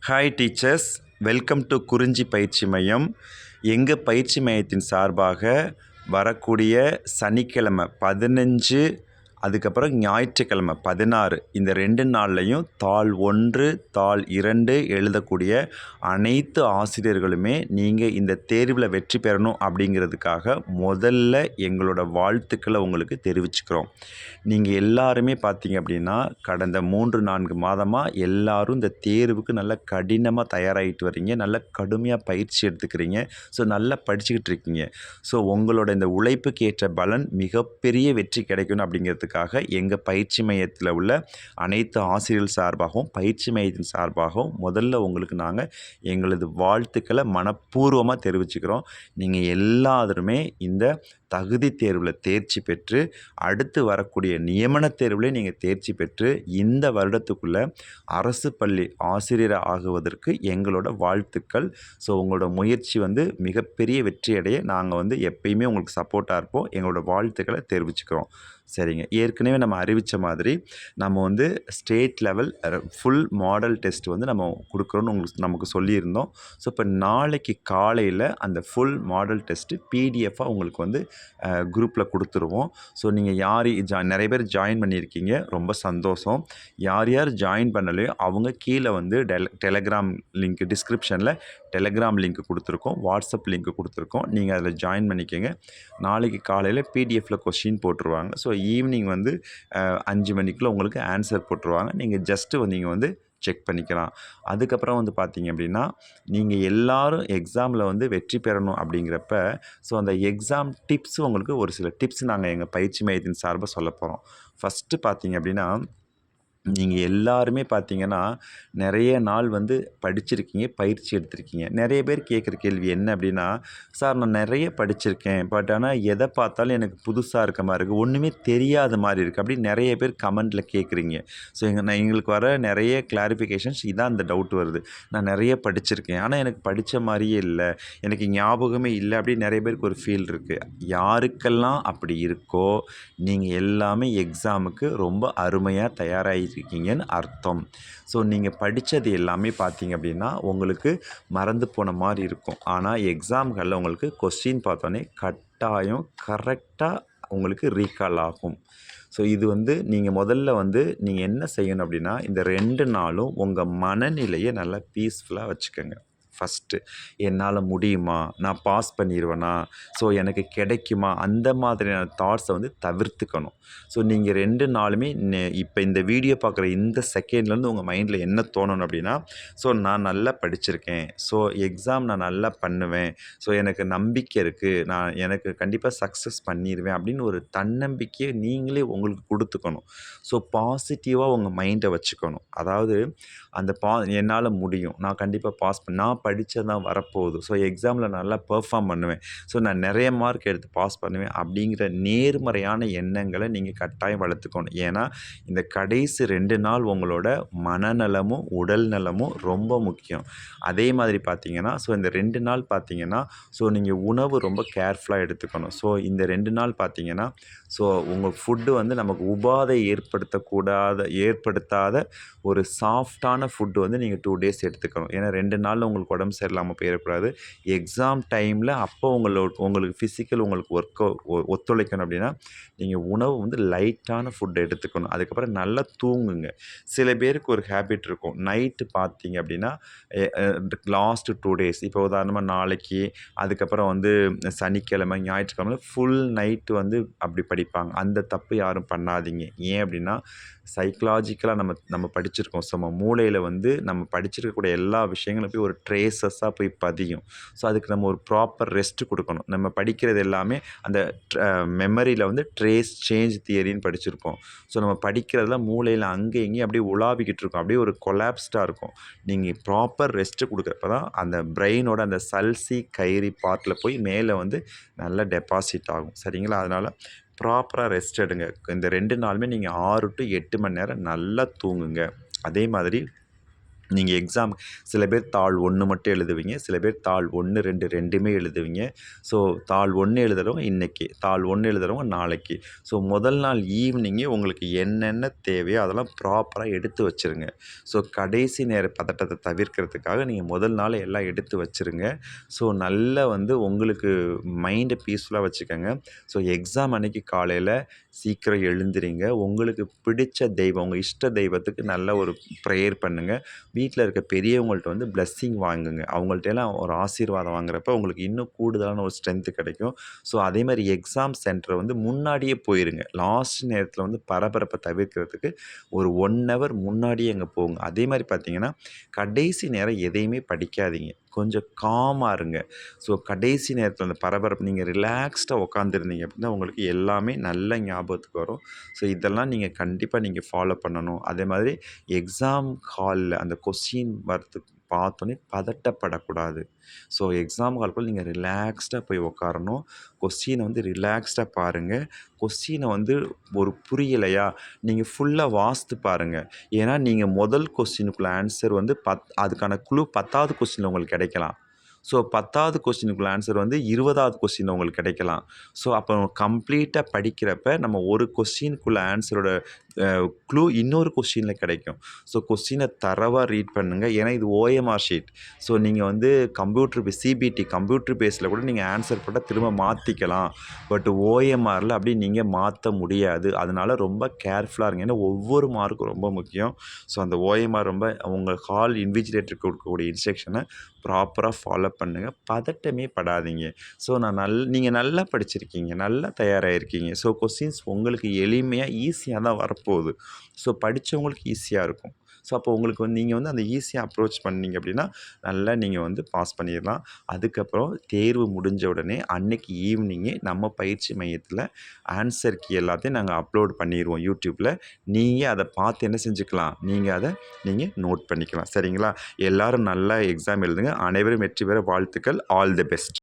Hi teachers, welcome to குறிஞ்சி பயிற்சி மையம். எங்கள் பயிற்சி மையத்தின் சார்பாக வரக்கூடிய சனிக்கிழமை 15, அதுக்கப்புறம் ஞாயிற்றுக்கிழமை 16 இந்த 2 நாள்லையும் தாள் 1, தாள் 2 எழுதக்கூடிய அனைத்து ஆசிரியர்களுமே நீங்கள் இந்த தேர்வில் வெற்றி பெறணும் அப்படிங்கிறதுக்காக முதல்ல எங்களோட வாழ்த்துக்களை உங்களுக்கு தெரிவிச்சுக்கிறோம். நீங்கள் எல்லாருமே பார்த்தீங்க அப்படின்னா கடந்த 3-4 மாதமாக எல்லாரும் இந்த தேர்வுக்கு நல்லா கடினமாக தயாராகிட்டு வரீங்க, நல்லா கடுமையாக பயிற்சி எடுத்துக்கிறீங்க. ஸோ நல்லா படிச்சுக்கிட்டு இருக்கீங்க. ஸோ உங்களோட இந்த உழைப்புக்கு ஏற்ற பலன் மிகப்பெரிய வெற்றி கிடைக்கணும் அப்படிங்கிறதுக்காக எங்கள் பயிற்சி மையத்தில் உள்ள அனைத்து ஆசிரியர்கள் சார்பாகவும் பயிற்சி மையத்தின் சார்பாகவும் முதல்ல உங்களுக்கு நாங்கள் எங்களது வாழ்த்துக்களை மனப்பூர்வமாக தெரிவிச்சுக்கிறோம். நீங்கள் எல்லாருமே இந்த தகுதி தேர்வில் தேர்ச்சி பெற்று அடுத்து வரக்கூடிய நியமன தேர்வில் நீங்கள் தேர்ச்சி பெற்று இந்த வருடத்துக்குள்ளே அரசு பள்ளி ஆசிரியர் ஆகுவதற்கு எங்களோட வாழ்த்துக்கள். ஸோ உங்களோட முயற்சி மிகப்பெரிய வெற்றி அடைய நாங்கள் எப்பயுமே உங்களுக்கு சப்போர்ட்டாக இருப்போம். எங்களோட வாழ்த்துக்களை தெரிவிச்சுக்கிறோம். சரிங்க, ஏற்கனவே நம்ம அறிவித்த மாதிரி நம்ம state level full model test நம்ம கொடுக்குறோன்னு நமக்கு சொல்லியிருந்தோம். ஸோ இப்போ நாளைக்கு காலையில் அந்த ஃபுல் மாடல் டெஸ்ட்டு பிடிஎஃபாக உங்களுக்கு குரூப்பில் கொடுத்துருவோம். ஸோ நீங்கள் நிறைய பேர் ஜாயின் பண்ணியிருக்கீங்க, ரொம்ப சந்தோஷம். யார் யார் ஜாயின் பண்ணலையோ அவங்க கீழே டெலகிராம் லிங்க் டிஸ்கிரிப்ஷனில் டெலகிராம் லிங்க் கொடுத்துருக்கோம், வாட்ஸ்அப் லிங்க் கொடுத்துருக்கோம். நீங்கள் அதில் ஜாயின் பண்ணிக்கோங்க. நாளைக்கு காலையில் பிடிஎஃப்பில் கொஸ்டின் போட்டுருவாங்க. ஸோ ஈவினிங் 5 மணிக்குள்ளே உங்களுக்கு ஆன்சர் போட்டுருவாங்க. நீங்கள் ஜஸ்ட்டு நீங்கள் செக் பண்ணிக்கலாம். அதுக்கப்புறம் பார்த்தீங்க அப்படின்னா நீங்கள் எல்லோரும் எக்ஸாமில் வெற்றி பெறணும் அப்படிங்கிறப்ப ஸோ அந்த எக்ஸாம் டிப்ஸ் உங்களுக்கு ஒரு சில டிப்ஸ் நாங்கள் எங்கள் பயிற்சி மையத்தின் சார்பாக சொல்ல போகிறோம். ஃபஸ்ட்டு பார்த்தீங்க அப்படின்னா நீங்கள் எல்லாருமே பார்த்தீங்கன்னா நிறைய நாள் படிச்சிருக்கீங்க, பயிற்சி எடுத்திருக்கீங்க. நிறைய பேர் கேட்குற கேள்வி என்ன அப்படின்னா, சார் நான் நிறைய படிச்சிருக்கேன், பட் ஆனால் எதை பார்த்தாலும் எனக்கு புதுசாக இருக்க மாதிரி இருக்குது, ஒன்றுமே தெரியாத மாதிரி இருக்குது அப்படின்னு நிறைய பேர் கமெண்டில் கேட்குறீங்க. ஸோ எங்களுக்கு வர நிறைய கிளாரிஃபிகேஷன்ஸ் இதான் அந்த டவுட் வருது. நான் நிறைய படிச்சிருக்கேன், ஆனால் எனக்கு படித்த மாதிரியே இல்லை, எனக்கு ஞாபகமே இல்லை அப்படின்னு நிறைய பேருக்கு ஒரு ஃபீல் இருக்குது. யாருக்கெல்லாம் அப்படி இருக்கோ நீங்கள் எல்லாமே எக்ஸாமுக்கு ரொம்ப அருமையாக தயாராகிருக்கீங்கன்னு அர்த்தம். ஸோ நீங்கள் படித்தது எல்லாமே பார்த்தீங்க அப்படின்னா உங்களுக்கு மறந்து போன மாதிரி இருக்கும். ஆனால் எக்ஸாம்களில் உங்களுக்கு கொஸ்டின் பார்த்தோன்னே கட்டாயம் கரெக்டாக உங்களுக்கு ரீகால் ஆகும். ஸோ இது நீங்கள் முதல்ல நீங்கள் என்ன செய்யணும் அப்படின்னா இந்த 2 நாளும் உங்கள் மனநிலையை நல்லா பீஸ்ஃபுல்லாக வச்சுக்கோங்க. ஃபஸ்ட்டு என்னால் முடியுமா, நான் பாஸ் பண்ணிடுவேனா, ஸோ எனக்கு கிடைக்குமா, அந்த மாதிரியான தாட்ஸை தவிர்த்துக்கணும். ஸோ நீங்கள் 2 நாளுமே இப்போ இந்த வீடியோ பார்க்குற இந்த செகண்ட்லேருந்து உங்கள் மைண்டில் என்ன தோணணும் அப்படின்னா, ஸோ நான் நல்லா படிச்சிருக்கேன், ஸோ எக்ஸாம் நான் நல்லா பண்ணுவேன், ஸோ எனக்கு நம்பிக்கை இருக்குது, எனக்கு கண்டிப்பாக சக்ஸஸ் பண்ணிடுவேன் அப்படின்னு ஒரு தன்னம்பிக்கையை நீங்களே உங்களுக்கு கொடுத்துக்கணும். ஸோ பாசிட்டிவாக உங்கள் மைண்டை வச்சுக்கணும். அதாவது அந்த என்னால் முடியும், நான் கண்டிப்பாக நான் படித்தது தான் வரப்போகுது, ஸோ எக்ஸாமில் நல்லா பெர்ஃபார்ம் பண்ணுவேன், ஸோ நான் நிறைய மார்க் எடுத்து பாஸ் பண்ணுவேன் அப்படிங்கிற நேர்மறையான எண்ணங்களை நீங்கள் கட்டாயம் வளர்த்துக்கணும். ஏன்னா இந்த கடைசி 2 நாள் உங்களோட மனநலமும் உடல் நலமும் ரொம்ப முக்கியம். அதே மாதிரி பார்த்தீங்கன்னா ஸோ இந்த 2 நாள் பார்த்தீங்கன்னா ஸோ நீங்கள் உணவு ரொம்ப கேர்ஃபுல்லாக எடுத்துக்கணும். ஸோ இந்த 2 நாள் பார்த்தீங்கன்னா ஸோ உங்கள் ஃபுட்டு நமக்கு உபாதை ஏற்படுத்தாத ஒரு சாஃப்டான ஃபுட்டு நீங்கள் 2 டேஸ் எடுத்துக்கணும். ஏன்னா 2 நாளில் உங்களுக்கு உடம்பு சரியில்லாமல் போயிடக்கூடாது. எக்ஸாம் டைமில் அப்போ உங்களுக்கு ஃபிசிக்கல் உங்களுக்கு ஒத்துழைக்கணும் அப்படின்னா நீங்கள் உணவு லைட்டான ஃபுட் எடுத்துக்கணும். அதுக்கப்புறம் நல்லா தூங்குங்க. சில பேருக்கு ஒரு ஹேபிட் இருக்கும், நைட்டு பார்த்தீங்க அப்படின்னா லாஸ்ட்டு 2 டேஸ் இப்போ உதாரணமாக நாளைக்கு அதுக்கப்புறம் சனிக்கிழமை ஞாயிற்றுக்கிழமை ஃபுல் நைட்டு அப்படி படிப்பாங்க. அந்த தப்பு யாரும் பண்ணாதீங்க. ஏன் அப்படின்னா சைக்கலாஜிக்கலாக நம்ம படிச்சிருக்கோம். ஸோ நம்ம மூளையில் நம்ம படிச்சிருக்கக்கூடிய எல்லா விஷயங்களும் போய் ஒரு ட்ரேசஸாக போய் பதியும். ஸோ அதுக்கு நம்ம ஒரு ப்ராப்பர் ரெஸ்ட் கொடுக்கணும். நம்ம படிக்கிறது எல்லாமே அந்த மெமரியில் ட்ரேஸ் சேஞ்ச் தியரின்னு படிச்சிருப்போம். ஸோ நம்ம படிக்கிறதுலாம் மூளையில் அங்கே இங்கேயும் அப்படியே உலாவிக்கிட்டு இருக்கும், அப்படியே ஒரு கொலாப்ஸ்டாக இருக்கும். நீங்கள் ப்ராப்பர் ரெஸ்ட்டு கொடுக்குறப்ப தான் அந்த பிரெயினோட அந்த சல்சி கைரி பார்ட்டில் போய் மேலே நல்லா டெபாசிட் ஆகும். சரிங்களா? அதனால் ப்ராப்பராக ரெஸ்ட் எடுங்க. இந்த 2 நாளுமே நீங்கள் 6 to 8 மணி நேரம் நல்லா தூங்குங்க. அதே மாதிரி நீங்கள் எக்ஸாம் சில பேர் தாள் 1 மட்டும் எழுதுவீங்க. சில பேர் தாள் 1, 2 2மே எழுதுவீங்க. ஸோ தாள் 1 எழுதுறவங்க இன்னைக்கு, தாள் 1 எழுதுறவங்க நாளைக்கு. ஸோ முதல் நாள் ஈவினிங்கே உங்களுக்கு என்னென்ன தேவையோ அதெல்லாம் ப்ராப்பராக எடுத்து வச்சுருங்க. ஸோ கடைசி நேர பதட்டத்தை தவிர்க்கிறதுக்காக நீங்கள் முதல் நாள் எல்லாம் எடுத்து வச்சுருங்க. ஸோ நல்லா வந்து உங்களுக்கு மைண்டை பீஸ்ஃபுல்லாக வச்சுக்கோங்க. ஸோ எக்ஸாம் அன்னைக்கு காலையில் சீக்கிரம் எழுந்திரிங்க. உங்களுக்கு பிடிச்ச தெய்வம், உங்கள் இஷ்ட தெய்வத்துக்கு நல்ல ஒரு ப்ரேயர் பண்ணுங்கள். வீட்டில் இருக்க பெரியவங்கள்ட்ட வந்து பிளெஸ்ஸிங் வாங்குங்க. அவங்கள்ட்டலாம் ஒரு ஆசீர்வாதம் வாங்குறப்ப உங்களுக்கு இன்னும் கூடுதலான ஒரு ஸ்ட்ரென்த்து கிடைக்கும். ஸோ அதே மாதிரி எக்ஸாம் சென்டரை வந்து முன்னாடியே போயிருங்க. லாஸ்ட் நேரத்தில் வந்து பரபரப்பை தவிர்க்கிறதுக்கு ஒரு 1 ஹவர் முன்னாடியே அங்கே போங்க. அதே மாதிரி பார்த்தீங்கன்னா கடைசி நேரம் எதையுமே படிக்காதீங்க. கொஞ்சம் காமாக இருங்க. ஸோ கடைசி நேரத்தில் அந்த பரபரப்பு நீங்கள் ரிலாக்ஸ்டாக உட்காந்துருந்தீங்க அப்படின்னா உங்களுக்கு எல்லாமே நல்ல ஞாபகத்துக்கு வரும். ஸோ இதெல்லாம் நீங்கள் கண்டிப்பாக நீங்கள் ஃபாலோ பண்ணணும். அதே மாதிரி எக்ஸாம் ஹாலில் அந்த கொஸ்டின் வரத்துக்கு பார்த்தோன்னே பதட்டப்படக்கூடாது. ஸோ எக்ஸாம் ஹாலுக்குள்ள நீங்கள் ரிலாக்ஸ்டாக போய் உட்காரணும். கொஸ்டினை வந்து ரிலாக்ஸ்டாக பாருங்கள். கொஸ்டினை வந்து ஒரு புரியலையா நீங்கள் ஃபுல்லாக வாசித்து பாருங்கள். ஏன்னா நீங்கள் முதல் கொஸ்டினுக்குள்ள ஆன்சர் வந்து அதுக்கான க்ளூ 10வது கொஸ்டினில் உங்களுக்கு கிடைக்கலாம். ஸோ 10வது கொஸ்டினுக்குள்ள ஆன்சர் வந்து 20வது கொஸ்டினில் உங்களுக்கு கிடைக்கலாம். ஸோ அப்போ கம்ப்ளீட்டாக படிக்கிறப்ப நம்ம ஒரு கொஸ்டினுக்குள்ள ஆன்சரோட க்ளூ இன்னொரு கொஸ்டினில் கிடைக்கும். ஸோ கொஸ்டினை தரவாக ரீட் பண்ணுங்கள். ஏன்னா இது ஓஎம்ஆர் ஷீட். ஸோ நீங்கள் வந்து சிபிடி கம்ப்யூட்டர் பேஸில் கூட நீங்கள் ஆன்சர் போட்டால் திரும்ப மாற்றிக்கலாம். பட் ஓஎம்ஆரில் அப்படி நீங்கள் மாற்ற முடியாது. அதனால் ரொம்ப கேர்ஃபுல்லாக இருங்க. ஏன்னா ஒவ்வொரு மார்க்கும் ரொம்ப முக்கியம். ஸோ அந்த ஓஎம்ஆர் ரொம்ப உங்கள் ஹால் இன்விஜிலேட்டருக்கு கொடுக்கக்கூடிய இன்ஸ்ட்ரக்ஷனை ப்ராப்பராக ஃபாலோ பண்ணுங்கள். பதட்டமே படாதீங்க. ஸோ நீங்கள் நல்லா படிச்சிருக்கீங்க, நல்லா தயாராகிருக்கீங்க. ஸோ கொஸ்டின்ஸ் உங்களுக்கு எளிமையாக ஈஸியாக தான் வரப்போகுது. ஸோ படித்தவங்களுக்கு ஈஸியாக இருக்கும். ஸோ அப்போ உங்களுக்கு வந்து நீங்கள் வந்து அந்த ஈஸியாக அப்ரோச் பண்ணீங்க அப்படின்னா நல்லா நீங்கள் வந்து பாஸ் பண்ணிடலாம். அதுக்கப்புறம் தேர்வு முடிஞ்ச உடனே அன்னைக்கு ஈவினிங்கே நம்ம பயிற்சி மையத்தில் ஆன்சர் கீ எல்லாத்தையும் நாங்கள் அப்லோட் பண்ணிடுவோம் யூடியூப்பில். நீங்கள் அதை பார்த்து என்ன செஞ்சுக்கலாம், நீங்கள் நோட் பண்ணிக்கலாம். சரிங்களா? எல்லோரும் நல்லா எக்ஸாம் எழுதுங்க. அனைவரும் வெற்றி பெற வாழ்த்துக்கள். All the best.